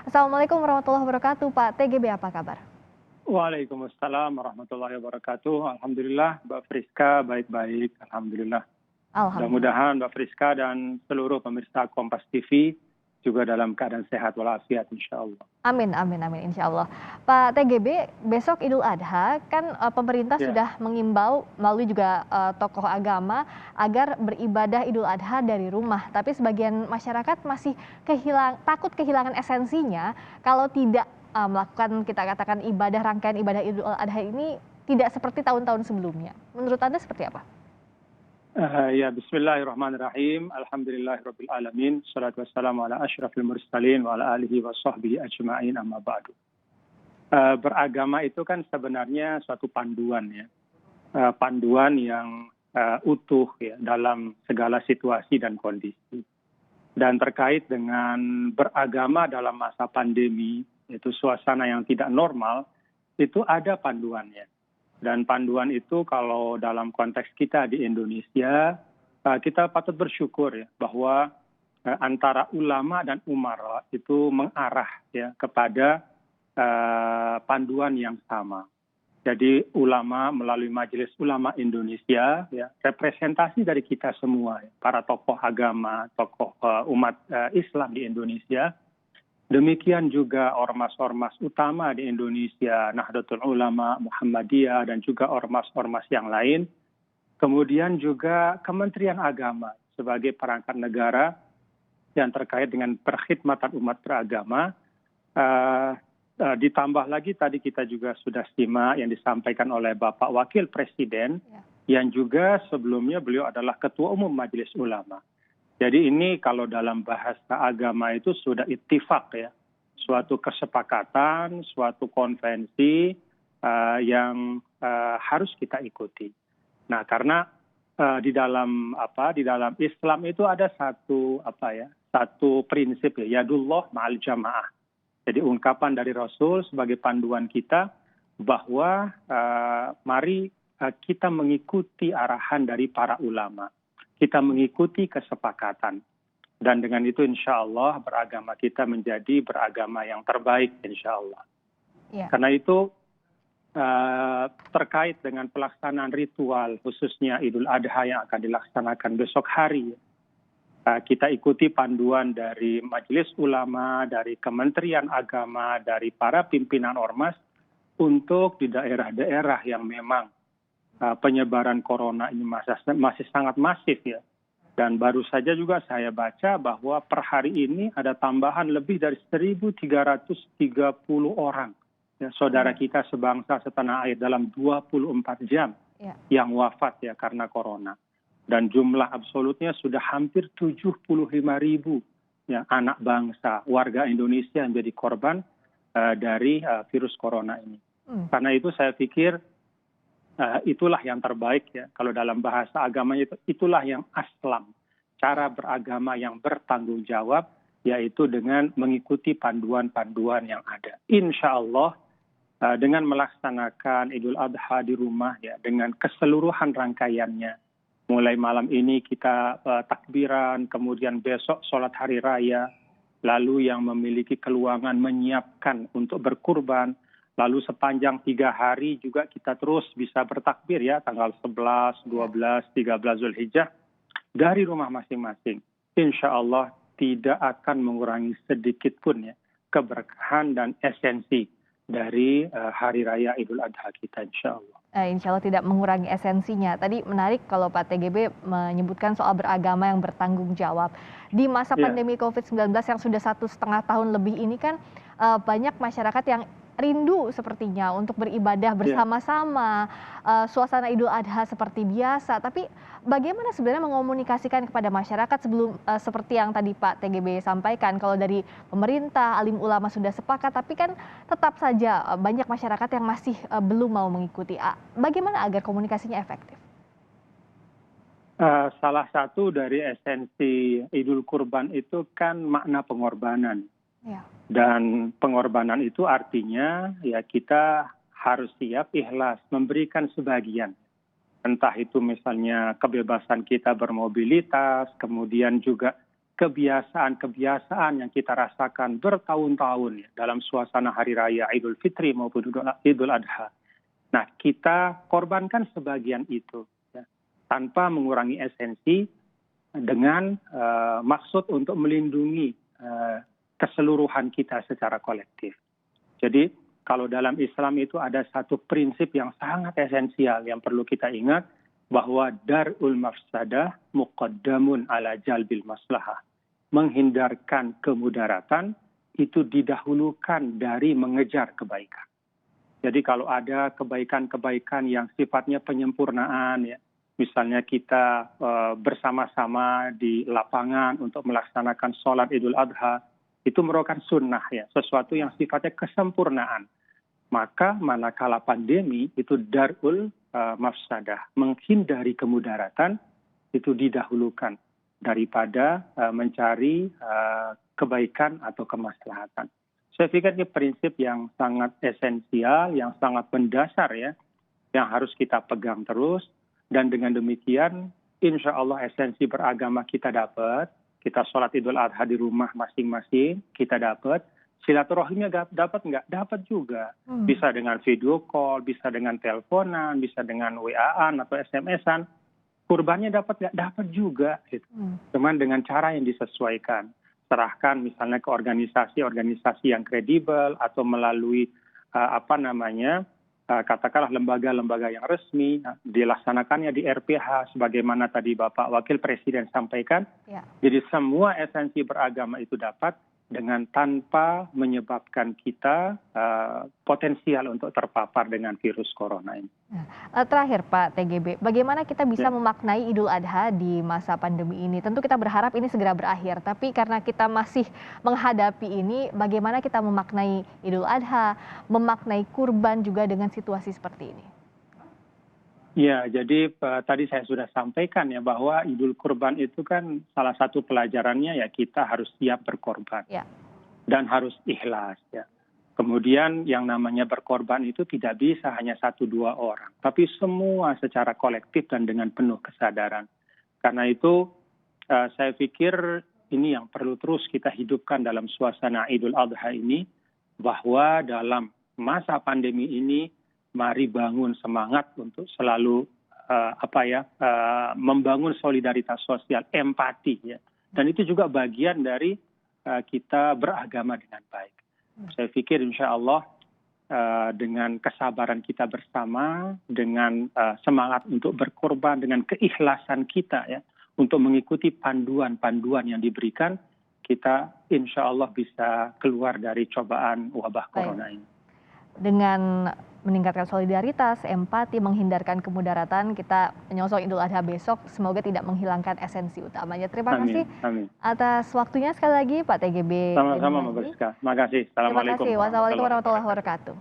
Assalamualaikum warahmatullahi wabarakatuh, Pak TGB apa kabar? Waalaikumsalam warahmatullahi wabarakatuh. Alhamdulillah, Mbak Friska baik-baik. Alhamdulillah. Alhamdulillah. Mudah-mudahan Mbak Friska dan seluruh pemirsa Kompas TV juga dalam keadaan sehat walafiat insya Allah. Amin, amin, amin, insya Allah. Pak TGB, besok Idul Adha kan pemerintah Ya, sudah mengimbau melalui juga tokoh agama agar beribadah Idul Adha dari rumah. Tapi sebagian masyarakat masih takut kehilangan esensinya kalau tidak melakukan kita katakan rangkaian ibadah Idul Adha ini tidak seperti tahun-tahun sebelumnya. Menurut Anda seperti apa? ya Bismillahirrahmanirrahim. Alhamdulillahirabbil alamin. Shalatu wassalamu ala asyrafil mursalin wa ala alihi wa sahbihi ajma'in amma ba'du. Beragama itu kan sebenarnya suatu panduan ya. Panduan yang utuh ya dalam segala situasi dan kondisi. Dan terkait dengan beragama dalam masa pandemi, itu suasana yang tidak normal, itu ada panduannya. Dan panduan itu kalau dalam konteks kita di Indonesia, kita patut bersyukur ya bahwa antara ulama dan umara itu mengarah ya kepada panduan yang sama. Jadi ulama melalui Majelis Ulama Indonesia, ya, representasi dari kita semua, ya, para tokoh agama, tokoh umat Islam di Indonesia, demikian juga ormas-ormas utama di Indonesia, Nahdlatul Ulama, Muhammadiyah, dan juga ormas-ormas yang lain, kemudian juga Kementerian Agama sebagai perangkat negara yang terkait dengan perkhidmatan umat beragama. Ditambah lagi tadi kita juga sudah simak yang disampaikan oleh Bapak Wakil Presiden, yang juga sebelumnya beliau adalah Ketua Umum Majelis Ulama. Jadi ini kalau dalam bahasa agama itu sudah ittifaq ya, suatu kesepakatan, suatu konvensi yang harus kita ikuti. Nah, karena di dalam Islam itu ada satu prinsip ya, yadullah ma'al jamaah. Jadi ungkapan dari Rasul sebagai panduan kita bahwa mari kita mengikuti arahan dari para ulama. Kita mengikuti kesepakatan. Dan dengan itu insya Allah beragama kita menjadi beragama yang terbaik insya Allah. Ya. Karena itu terkait dengan pelaksanaan ritual khususnya Idul Adha yang akan dilaksanakan besok hari, kita ikuti panduan dari Majelis Ulama, dari Kementerian Agama, dari para pimpinan ormas untuk di daerah-daerah yang memang penyebaran corona ini masih sangat masif ya. Dan baru saja juga saya baca bahwa per hari ini ada tambahan lebih dari 1.330 orang ya, saudara kita sebangsa setanah air dalam 24 jam yang wafat ya karena corona. Dan jumlah absolutnya sudah hampir 75.000 ya, anak bangsa, warga Indonesia yang menjadi korban dari virus corona ini. Karena itu saya pikir itulah yang terbaik ya. Kalau dalam bahasa agamanya itulah yang aslam. Cara beragama yang bertanggung jawab, yaitu dengan mengikuti panduan-panduan yang ada. Insya Allah dengan melaksanakan Idul Adha di rumah ya, dengan keseluruhan rangkaiannya. Mulai malam ini kita takbiran, kemudian besok sholat hari raya, lalu yang memiliki keluangan menyiapkan untuk berkurban, lalu sepanjang 3 hari juga kita terus bisa bertakbir ya, tanggal 11, 12, 13 Zulhijjah, dari rumah masing-masing. Insya Allah tidak akan mengurangi sedikit pun ya keberkahan dan esensi dari hari raya Idul Adha kita insya Allah. Insya Allah tidak mengurangi esensinya. Tadi menarik kalau Pak TGB menyebutkan soal beragama yang bertanggung jawab. Di masa pandemi COVID-19 yang sudah 1,5 tahun lebih ini kan banyak masyarakat yang rindu sepertinya untuk beribadah bersama-sama, suasana Idul Adha seperti biasa. Tapi bagaimana sebenarnya mengomunikasikan kepada masyarakat sebelum seperti yang tadi Pak TGB sampaikan, kalau dari pemerintah, alim ulama sudah sepakat, tapi kan tetap saja banyak masyarakat yang masih belum mau mengikuti. Bagaimana agar komunikasinya efektif? Salah satu dari esensi Idul Kurban itu kan makna pengorbanan. Dan pengorbanan itu artinya ya kita harus siap ikhlas memberikan sebagian. Entah itu misalnya kebebasan kita bermobilitas, kemudian juga kebiasaan-kebiasaan yang kita rasakan bertahun-tahun ya, dalam suasana Hari Raya Idul Fitri maupun Idul Adha. Nah, kita korbankan sebagian itu ya, tanpa mengurangi esensi dengan maksud untuk melindungi keseluruhan kita secara kolektif. Jadi kalau dalam Islam itu ada satu prinsip yang sangat esensial yang perlu kita ingat, bahwa dar'ul mafsadah muqaddamun ala jalbil maslahah. Menghindarkan kemudaratan itu didahulukan dari mengejar kebaikan. Jadi kalau ada kebaikan-kebaikan yang sifatnya penyempurnaan, ya, misalnya kita bersama-sama di lapangan untuk melaksanakan sholat Idul Adha, itu merupakan sunnah, ya, sesuatu yang sifatnya kesempurnaan. Maka manakala pandemi itu darul mafsadah, menghindari kemudaratan itu didahulukan daripada mencari kebaikan atau kemaslahatan. Saya pikir ini prinsip yang sangat esensial, yang sangat mendasar ya, yang harus kita pegang terus. Dan dengan demikian, insya Allah esensi beragama kita dapat. Kita sholat Idul Adha di rumah masing-masing, kita dapat. Silaturahimnya dapat nggak? Dapat juga. Bisa dengan video call, bisa dengan teleponan, bisa dengan WA-an atau SMS-an. Kurbannya dapat nggak? Dapat juga. Gitu. Cuman dengan cara yang disesuaikan. Serahkan misalnya ke organisasi-organisasi yang kredibel atau melalui katakanlah lembaga-lembaga yang resmi, dilaksanakannya di RPH sebagaimana tadi Bapak Wakil Presiden sampaikan. Ya. Jadi semua esensi beragama itu dapat dengan tanpa menyebabkan kita potensial untuk terpapar dengan virus corona ini. Terakhir Pak TGB, bagaimana kita bisa memaknai Idul Adha di masa pandemi ini? Tentu kita berharap ini segera berakhir, tapi karena kita masih menghadapi ini, bagaimana kita memaknai Idul Adha, memaknai kurban juga dengan situasi seperti ini? Ya, jadi tadi saya sudah sampaikan ya bahwa Idul Kurban itu kan salah satu pelajarannya ya kita harus siap berkorban dan harus ikhlas ya. Kemudian yang namanya berkorban itu tidak bisa hanya 1-2 orang, tapi semua secara kolektif dan dengan penuh kesadaran. Karena itu saya pikir ini yang perlu terus kita hidupkan dalam suasana Idul Adha ini, bahwa dalam masa pandemi ini mari bangun semangat untuk selalu membangun solidaritas sosial, empati ya. Dan itu juga bagian dari kita beragama dengan baik. Saya pikir insya Allah dengan kesabaran kita bersama, dengan semangat untuk berkorban, dengan keikhlasan kita ya untuk mengikuti panduan-panduan yang diberikan, kita insya Allah bisa keluar dari cobaan wabah corona ini. Dengan meningkatkan solidaritas, empati, menghindarkan kemudaratan, kita menyongsong Idul Adha besok, semoga tidak menghilangkan esensi utamanya. Terima kasih atas waktunya sekali lagi Pak TGB. Sama-sama Mbak Rizka. Terima kasih. Assalamualaikum warahmatullahi wabarakatuh.